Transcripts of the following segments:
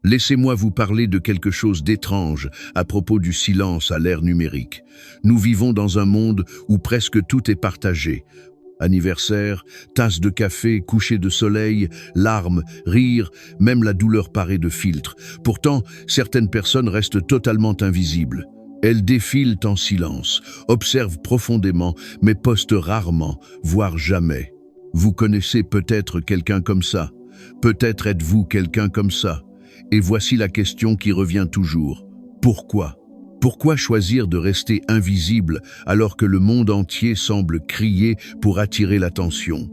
Laissez-moi vous parler de quelque chose d'étrange à propos du silence à l'ère numérique. Nous vivons dans un monde où presque tout est partagé. Anniversaire, tasse de café, coucher de soleil, larmes, rires, même la douleur paraît de filtre. Pourtant, certaines personnes restent totalement invisibles. Elles défilent en silence, observent profondément, mais postent rarement, voire jamais. Vous connaissez peut-être quelqu'un comme ça. Peut-être êtes-vous quelqu'un comme ça. Et voici la question qui revient toujours. Pourquoi ? Pourquoi choisir de rester invisible alors que le monde entier semble crier pour attirer l'attention ?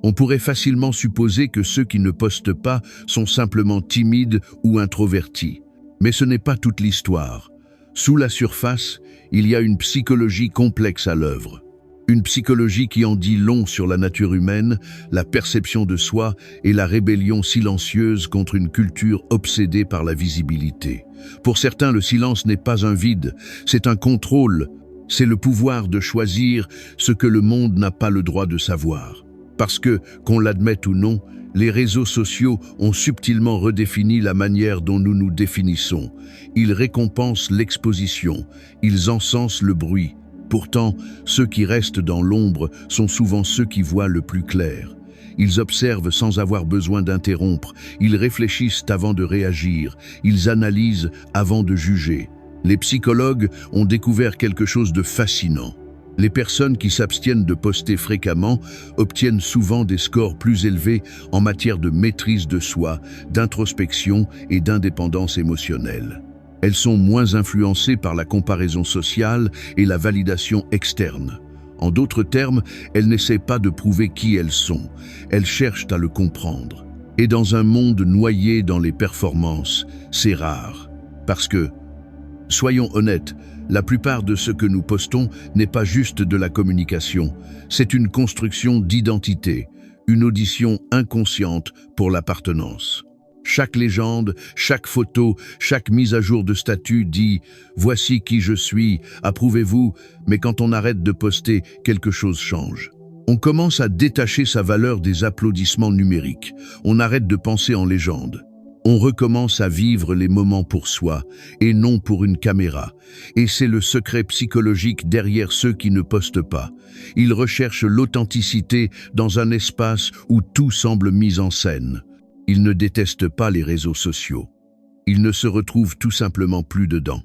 On pourrait facilement supposer que ceux qui ne postent pas sont simplement timides ou introvertis. Mais ce n'est pas toute l'histoire. Sous la surface, il y a une psychologie complexe à l'œuvre. Une psychologie qui en dit long sur la nature humaine, la perception de soi et la rébellion silencieuse contre une culture obsédée par la visibilité. Pour certains, le silence n'est pas un vide, c'est un contrôle, c'est le pouvoir de choisir ce que le monde n'a pas le droit de savoir. Parce que, qu'on l'admette ou non, les réseaux sociaux ont subtilement redéfini la manière dont nous nous définissons. Ils récompensent l'exposition, ils encensent le bruit. Pourtant, ceux qui restent dans l'ombre sont souvent ceux qui voient le plus clair. Ils observent sans avoir besoin d'interrompre, ils réfléchissent avant de réagir, ils analysent avant de juger. Les psychologues ont découvert quelque chose de fascinant. Les personnes qui s'abstiennent de poster fréquemment obtiennent souvent des scores plus élevés en matière de maîtrise de soi, d'introspection et d'indépendance émotionnelle. Elles sont moins influencées par la comparaison sociale et la validation externe. En d'autres termes, elles n'essaient pas de prouver qui elles sont, elles cherchent à le comprendre. Et dans un monde noyé dans les performances, c'est rare. Parce que, soyons honnêtes, la plupart de ce que nous postons n'est pas juste de la communication, c'est une construction d'identité, une audition inconsciente pour l'appartenance. Chaque légende, chaque photo, chaque mise à jour de statut dit « Voici qui je suis, approuvez-vous », mais quand on arrête de poster, quelque chose change. On commence à détacher sa valeur des applaudissements numériques. On arrête de penser en légende. On recommence à vivre les moments pour soi et non pour une caméra. Et c'est le secret psychologique derrière ceux qui ne postent pas. Ils recherchent l'authenticité dans un espace où tout semble mis en scène. Ils ne détestent pas les réseaux sociaux. Ils ne se retrouvent tout simplement plus dedans.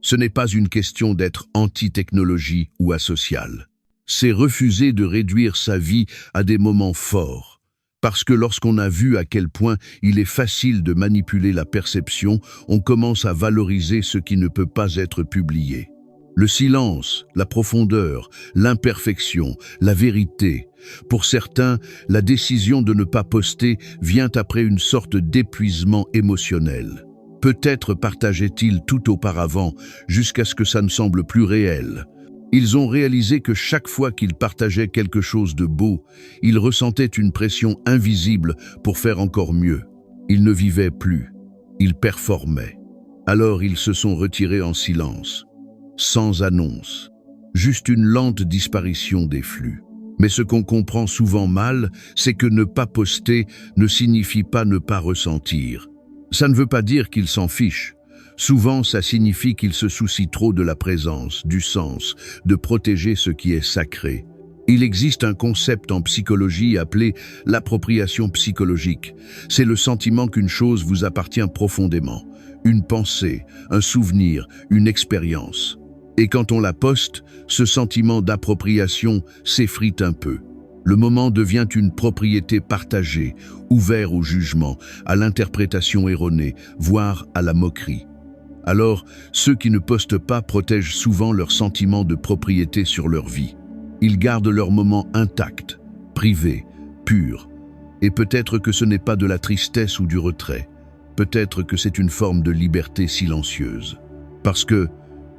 Ce n'est pas une question d'être anti-technologie ou asocial. C'est refuser de réduire sa vie à des moments forts. Parce que lorsqu'on a vu à quel point il est facile de manipuler la perception, on commence à valoriser ce qui ne peut pas être publié. Le silence, la profondeur, l'imperfection, la vérité. Pour certains, la décision de ne pas poster vient après une sorte d'épuisement émotionnel. Peut-être partageaient-ils tout auparavant, jusqu'à ce que ça ne semble plus réel. Ils ont réalisé que chaque fois qu'ils partageaient quelque chose de beau, ils ressentaient une pression invisible pour faire encore mieux. Ils ne vivaient plus, ils performaient. Alors ils se sont retirés en silence, sans annonce, juste une lente disparition des flux. Mais ce qu'on comprend souvent mal, c'est que ne pas poster ne signifie pas ne pas ressentir. Ça ne veut pas dire qu'ils s'en fichent. Souvent, ça signifie qu'ils se soucient trop de la présence, du sens, de protéger ce qui est sacré. Il existe un concept en psychologie appelé l'appropriation psychologique. C'est le sentiment qu'une chose vous appartient profondément. Une pensée, un souvenir, une expérience. Et quand on la poste, ce sentiment d'appropriation s'effrite un peu. Le moment devient une propriété partagée, ouvert au jugement, à l'interprétation erronée, voire à la moquerie. Alors, ceux qui ne postent pas protègent souvent leur sentiment de propriété sur leur vie. Ils gardent leur moment intact, privé, pur. Et peut-être que ce n'est pas de la tristesse ou du retrait. Peut-être que c'est une forme de liberté silencieuse. Parce que,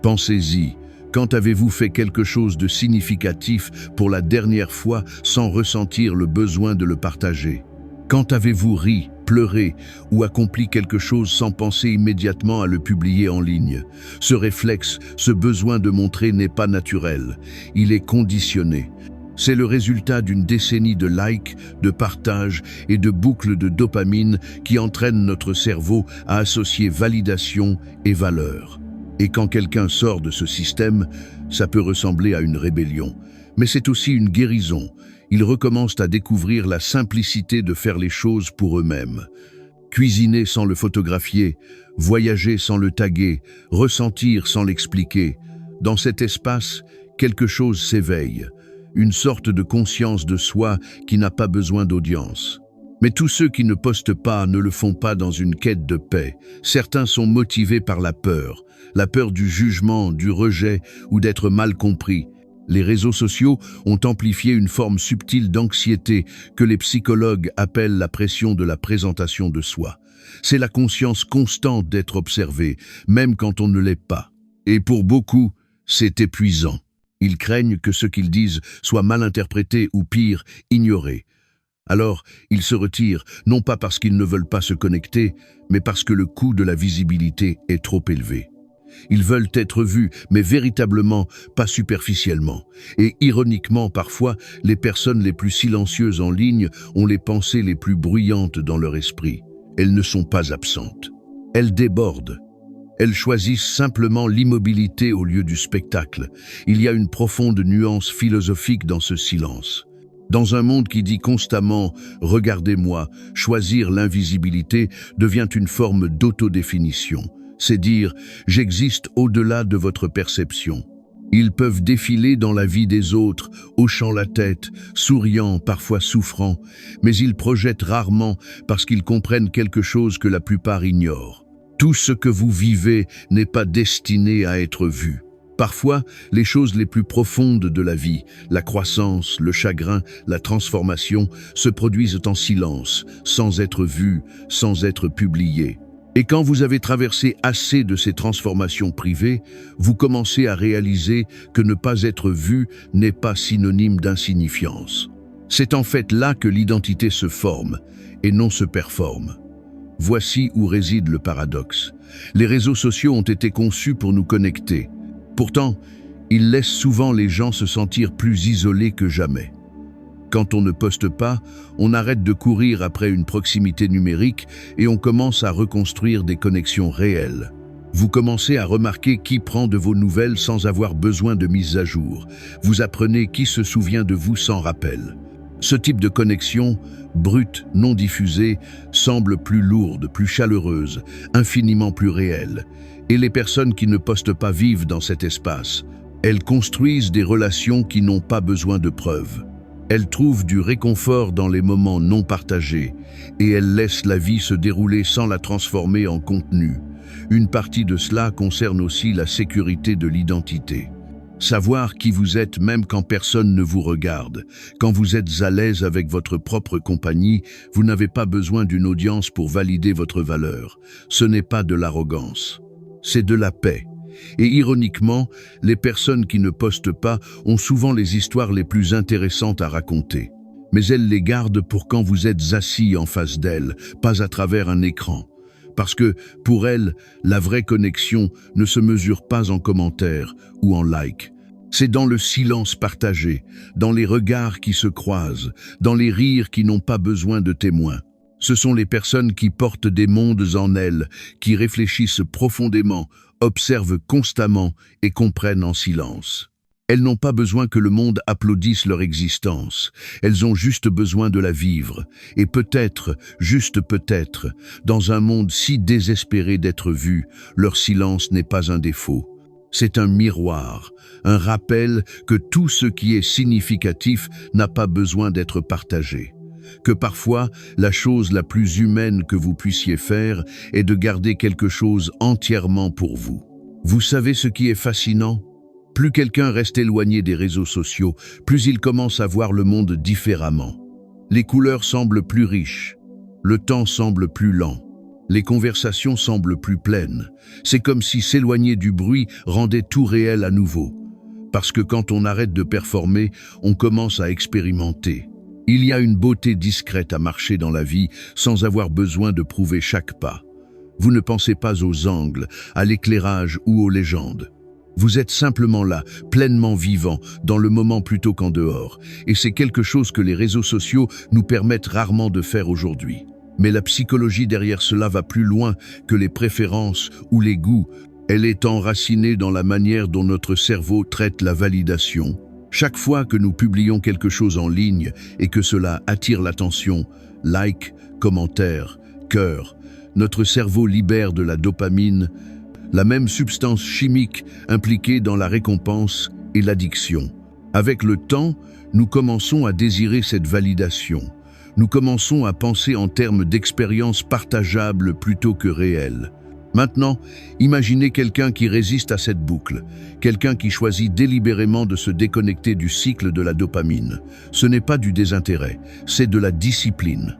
pensez-y, quand avez-vous fait quelque chose de significatif pour la dernière fois sans ressentir le besoin de le partager? Quand avez-vous ri, pleuré ou accompli quelque chose sans penser immédiatement à le publier en ligne? Ce réflexe, ce besoin de montrer n'est pas naturel, il est conditionné. C'est le résultat d'une décennie de likes, de partages et de boucles de dopamine qui entraînent notre cerveau à associer validation et valeur. Et quand quelqu'un sort de ce système, ça peut ressembler à une rébellion. Mais c'est aussi une guérison. Ils recommencent à découvrir la simplicité de faire les choses pour eux-mêmes. Cuisiner sans le photographier, voyager sans le taguer, ressentir sans l'expliquer. Dans cet espace, quelque chose s'éveille. Une sorte de conscience de soi qui n'a pas besoin d'audience. Mais tous ceux qui ne postent pas ne le font pas dans une quête de paix. Certains sont motivés par la peur du jugement, du rejet ou d'être mal compris. Les réseaux sociaux ont amplifié une forme subtile d'anxiété que les psychologues appellent la pression de la présentation de soi. C'est la conscience constante d'être observé, même quand on ne l'est pas. Et pour beaucoup, c'est épuisant. Ils craignent que ce qu'ils disent soit mal interprété ou pire, ignoré. Alors, ils se retirent, non pas parce qu'ils ne veulent pas se connecter, mais parce que le coût de la visibilité est trop élevé. Ils veulent être vus, mais véritablement, pas superficiellement. Et ironiquement, parfois, les personnes les plus silencieuses en ligne ont les pensées les plus bruyantes dans leur esprit. Elles ne sont pas absentes. Elles débordent. Elles choisissent simplement l'immobilité au lieu du spectacle. Il y a une profonde nuance philosophique dans ce silence. Dans un monde qui dit constamment « regardez-moi », choisir l'invisibilité devient une forme d'autodéfinition. C'est dire « j'existe au-delà de votre perception ». Ils peuvent défiler dans la vie des autres, hochant la tête, souriant, parfois souffrant, mais ils projettent rarement parce qu'ils comprennent quelque chose que la plupart ignorent. Tout ce que vous vivez n'est pas destiné à être vu. Parfois, les choses les plus profondes de la vie, la croissance, le chagrin, la transformation, se produisent en silence, sans être vues, sans être publiées. Et quand vous avez traversé assez de ces transformations privées, vous commencez à réaliser que ne pas être vu n'est pas synonyme d'insignifiance. C'est en fait là que l'identité se forme, et non se performe. Voici où réside le paradoxe. Les réseaux sociaux ont été conçus pour nous connecter. Pourtant, ils laissent souvent les gens se sentir plus isolés que jamais. Quand on ne poste pas, on arrête de courir après une proximité numérique et on commence à reconstruire des connexions réelles. Vous commencez à remarquer qui prend de vos nouvelles sans avoir besoin de mise à jour. Vous apprenez qui se souvient de vous sans rappel. Ce type de connexion, brute, non diffusée, semble plus lourde, plus chaleureuse, infiniment plus réelle. Et les personnes qui ne postent pas vivent dans cet espace. Elles construisent des relations qui n'ont pas besoin de preuves. Elles trouvent du réconfort dans les moments non partagés et elles laissent la vie se dérouler sans la transformer en contenu. Une partie de cela concerne aussi la sécurité de l'identité. Savoir qui vous êtes même quand personne ne vous regarde. Quand vous êtes à l'aise avec votre propre compagnie, vous n'avez pas besoin d'une audience pour valider votre valeur. Ce n'est pas de l'arrogance, c'est de la paix. Et ironiquement, les personnes qui ne postent pas ont souvent les histoires les plus intéressantes à raconter. Mais elles les gardent pour quand vous êtes assis en face d'elles, pas à travers un écran. Parce que, pour elles, la vraie connexion ne se mesure pas en commentaires ou en like. C'est dans le silence partagé, dans les regards qui se croisent, dans les rires qui n'ont pas besoin de témoins. Ce sont les personnes qui portent des mondes en elles, qui réfléchissent profondément, observent constamment et comprennent en silence. Elles n'ont pas besoin que le monde applaudisse leur existence. Elles ont juste besoin de la vivre. Et peut-être, juste peut-être, dans un monde si désespéré d'être vu, leur silence n'est pas un défaut. C'est un miroir, un rappel que tout ce qui est significatif n'a pas besoin d'être partagé. Que parfois, la chose la plus humaine que vous puissiez faire est de garder quelque chose entièrement pour vous. Vous savez ce qui est fascinant ? Plus quelqu'un reste éloigné des réseaux sociaux, plus il commence à voir le monde différemment. Les couleurs semblent plus riches, le temps semble plus lent, les conversations semblent plus pleines. C'est comme si s'éloigner du bruit rendait tout réel à nouveau. Parce que quand on arrête de performer, on commence à expérimenter. Il y a une beauté discrète à marcher dans la vie sans avoir besoin de prouver chaque pas. Vous ne pensez pas aux angles, à l'éclairage ou aux légendes. Vous êtes simplement là, pleinement vivant, dans le moment plutôt qu'en dehors. Et c'est quelque chose que les réseaux sociaux nous permettent rarement de faire aujourd'hui. Mais la psychologie derrière cela va plus loin que les préférences ou les goûts. Elle est enracinée dans la manière dont notre cerveau traite la validation. Chaque fois que nous publions quelque chose en ligne et que cela attire l'attention, like, commentaire, cœur, notre cerveau libère de la dopamine, la même substance chimique impliquée dans la récompense et l'addiction. Avec le temps, nous commençons à désirer cette validation. Nous commençons à penser en termes d'expériences partageables plutôt que réelles. Maintenant, imaginez quelqu'un qui résiste à cette boucle, quelqu'un qui choisit délibérément de se déconnecter du cycle de la dopamine. Ce n'est pas du désintérêt, c'est de la discipline.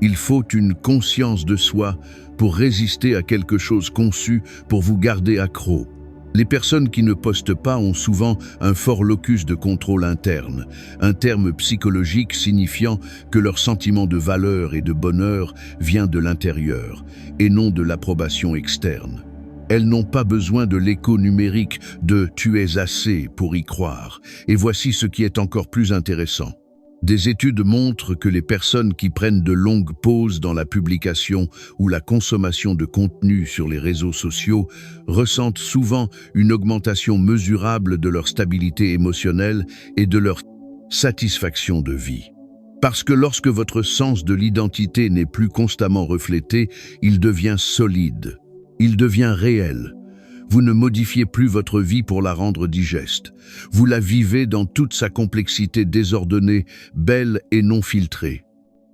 Il faut une conscience de soi pour résister à quelque chose conçu pour vous garder accro. Les personnes qui ne postent pas ont souvent un fort locus de contrôle interne, un terme psychologique signifiant que leur sentiment de valeur et de bonheur vient de l'intérieur et non de l'approbation externe. Elles n'ont pas besoin de l'écho numérique de « tu es assez » pour y croire. Et voici ce qui est encore plus intéressant. Des études montrent que les personnes qui prennent de longues pauses dans la publication ou la consommation de contenu sur les réseaux sociaux ressentent souvent une augmentation mesurable de leur stabilité émotionnelle et de leur satisfaction de vie. Parce que lorsque votre sens de l'identité n'est plus constamment reflété, il devient solide, il devient réel. Vous ne modifiez plus votre vie pour la rendre digeste. Vous la vivez dans toute sa complexité désordonnée, belle et non filtrée.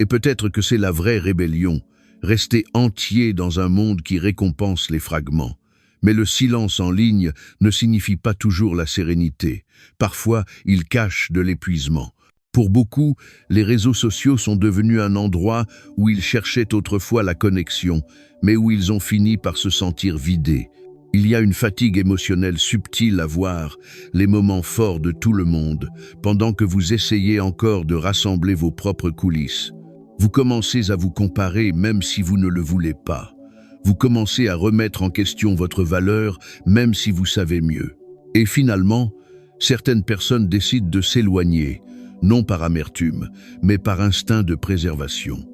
Et peut-être que c'est la vraie rébellion, rester entier dans un monde qui récompense les fragments. Mais le silence en ligne ne signifie pas toujours la sérénité. Parfois, il cache de l'épuisement. Pour beaucoup, les réseaux sociaux sont devenus un endroit où ils cherchaient autrefois la connexion, mais où ils ont fini par se sentir vidés. Il y a une fatigue émotionnelle subtile à voir les moments forts de tout le monde, pendant que vous essayez encore de rassembler vos propres coulisses. Vous commencez à vous comparer même si vous ne le voulez pas. Vous commencez à remettre en question votre valeur même si vous savez mieux. Et finalement, certaines personnes décident de s'éloigner, non par amertume, mais par instinct de préservation.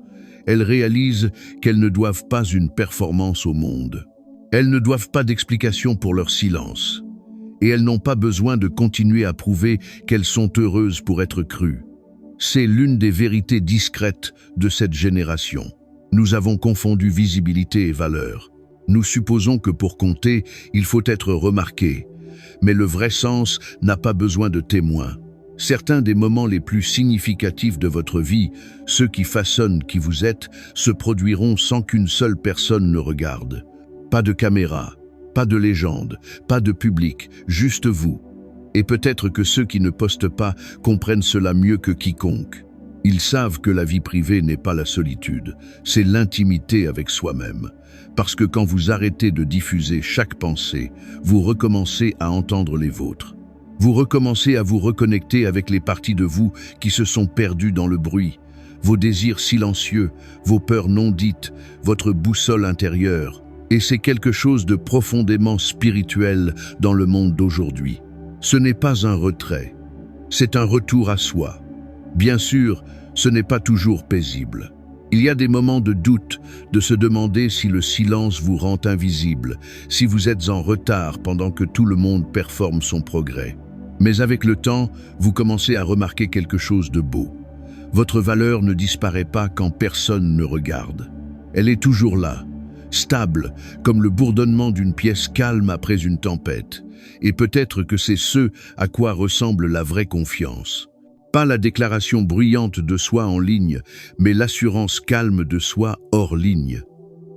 Elles réalisent qu'elles ne doivent pas une performance au monde. Elles ne doivent pas d'explication pour leur silence. Et elles n'ont pas besoin de continuer à prouver qu'elles sont heureuses pour être crues. C'est l'une des vérités discrètes de cette génération. Nous avons confondu visibilité et valeur. Nous supposons que pour compter, il faut être remarqué. Mais le vrai sens n'a pas besoin de témoins. Certains des moments les plus significatifs de votre vie, ceux qui façonnent qui vous êtes, se produiront sans qu'une seule personne ne regarde. Pas de caméra, pas de légende, pas de public, juste vous. Et peut-être que ceux qui ne postent pas comprennent cela mieux que quiconque. Ils savent que la vie privée n'est pas la solitude, c'est l'intimité avec soi-même. Parce que quand vous arrêtez de diffuser chaque pensée, vous recommencez à entendre les vôtres. Vous recommencez à vous reconnecter avec les parties de vous qui se sont perdues dans le bruit, vos désirs silencieux, vos peurs non dites, votre boussole intérieure. Et c'est quelque chose de profondément spirituel dans le monde d'aujourd'hui. Ce n'est pas un retrait, c'est un retour à soi. Bien sûr, ce n'est pas toujours paisible. Il y a des moments de doute, de se demander si le silence vous rend invisible, si vous êtes en retard pendant que tout le monde performe son progrès. Mais avec le temps, vous commencez à remarquer quelque chose de beau. Votre valeur ne disparaît pas quand personne ne regarde. Elle est toujours là. Stable, comme le bourdonnement d'une pièce calme après une tempête. Et peut-être que c'est ce à quoi ressemble la vraie confiance. Pas la déclaration bruyante de soi en ligne, mais l'assurance calme de soi hors ligne.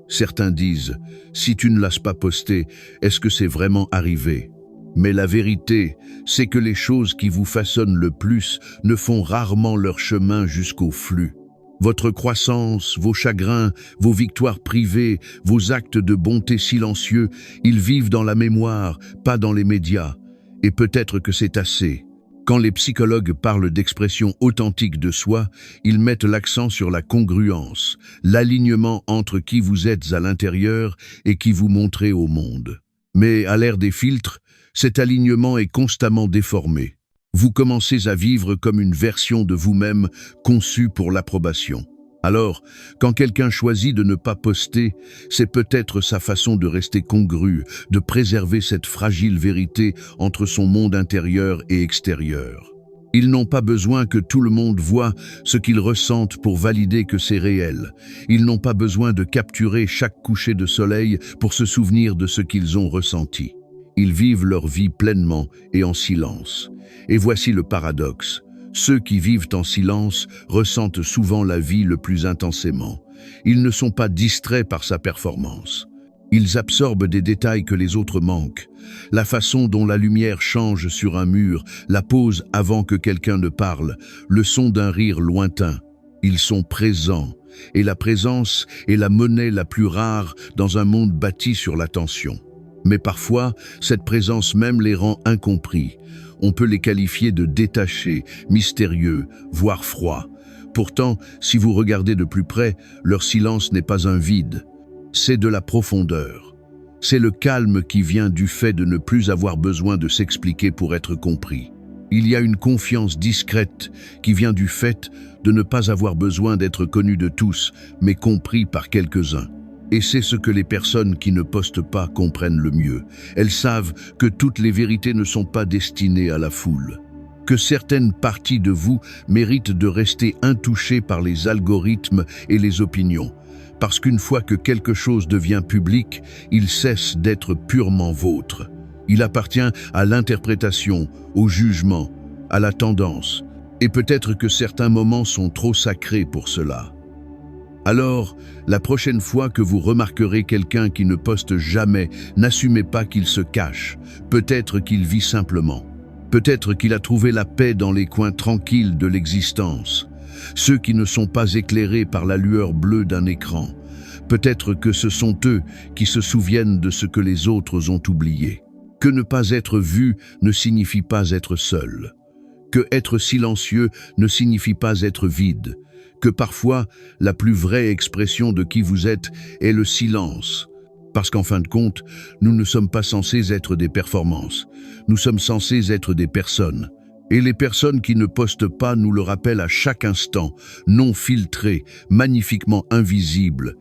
Certains disent, si tu ne l'as pas posté, est-ce que c'est vraiment arrivé? Mais la vérité, c'est que les choses qui vous façonnent le plus ne font rarement leur chemin jusqu'au flux. Votre croissance, vos chagrins, vos victoires privées, vos actes de bonté silencieux, ils vivent dans la mémoire, pas dans les médias. Et peut-être que c'est assez. Quand les psychologues parlent d'expression authentique de soi, ils mettent l'accent sur la congruence, l'alignement entre qui vous êtes à l'intérieur et qui vous montrez au monde. Mais à l'ère des filtres, cet alignement est constamment déformé. Vous commencez à vivre comme une version de vous-même conçue pour l'approbation. Alors, quand quelqu'un choisit de ne pas poster, c'est peut-être sa façon de rester congru, de préserver cette fragile vérité entre son monde intérieur et extérieur. Ils n'ont pas besoin que tout le monde voie ce qu'ils ressentent pour valider que c'est réel. Ils n'ont pas besoin de capturer chaque coucher de soleil pour se souvenir de ce qu'ils ont ressenti. Ils vivent leur vie pleinement et en silence. Et voici le paradoxe. Ceux qui vivent en silence ressentent souvent la vie le plus intensément. Ils ne sont pas distraits par sa performance. Ils absorbent des détails que les autres manquent. La façon dont la lumière change sur un mur, la pause avant que quelqu'un ne parle, le son d'un rire lointain. Ils sont présents, et la présence est la monnaie la plus rare dans un monde bâti sur l'attention. Mais parfois, cette présence même les rend incompris. On peut les qualifier de détachés, mystérieux, voire froids. Pourtant, si vous regardez de plus près, leur silence n'est pas un vide. C'est de la profondeur. C'est le calme qui vient du fait de ne plus avoir besoin de s'expliquer pour être compris. Il y a une confiance discrète qui vient du fait de ne pas avoir besoin d'être connu de tous, mais compris par quelques-uns. Et c'est ce que les personnes qui ne postent pas comprennent le mieux. Elles savent que toutes les vérités ne sont pas destinées à la foule. Que certaines parties de vous méritent de rester intouchées par les algorithmes et les opinions. Parce qu'une fois que quelque chose devient public, il cesse d'être purement vôtre. Il appartient à l'interprétation, au jugement, à la tendance. Et peut-être que certains moments sont trop sacrés pour cela. Alors, la prochaine fois que vous remarquerez quelqu'un qui ne poste jamais, n'assumez pas qu'il se cache. Peut-être qu'il vit simplement. Peut-être qu'il a trouvé la paix dans les coins tranquilles de l'existence. Ceux qui ne sont pas éclairés par la lueur bleue d'un écran. Peut-être que ce sont eux qui se souviennent de ce que les autres ont oublié. Que ne pas être vu ne signifie pas être seul. Que être silencieux ne signifie pas être vide. Que parfois, la plus vraie expression de qui vous êtes est le silence. Parce qu'en fin de compte, nous ne sommes pas censés être des performances. Nous sommes censés être des personnes. Et les personnes qui ne postent pas nous le rappellent à chaque instant, non filtrées, magnifiquement invisibles,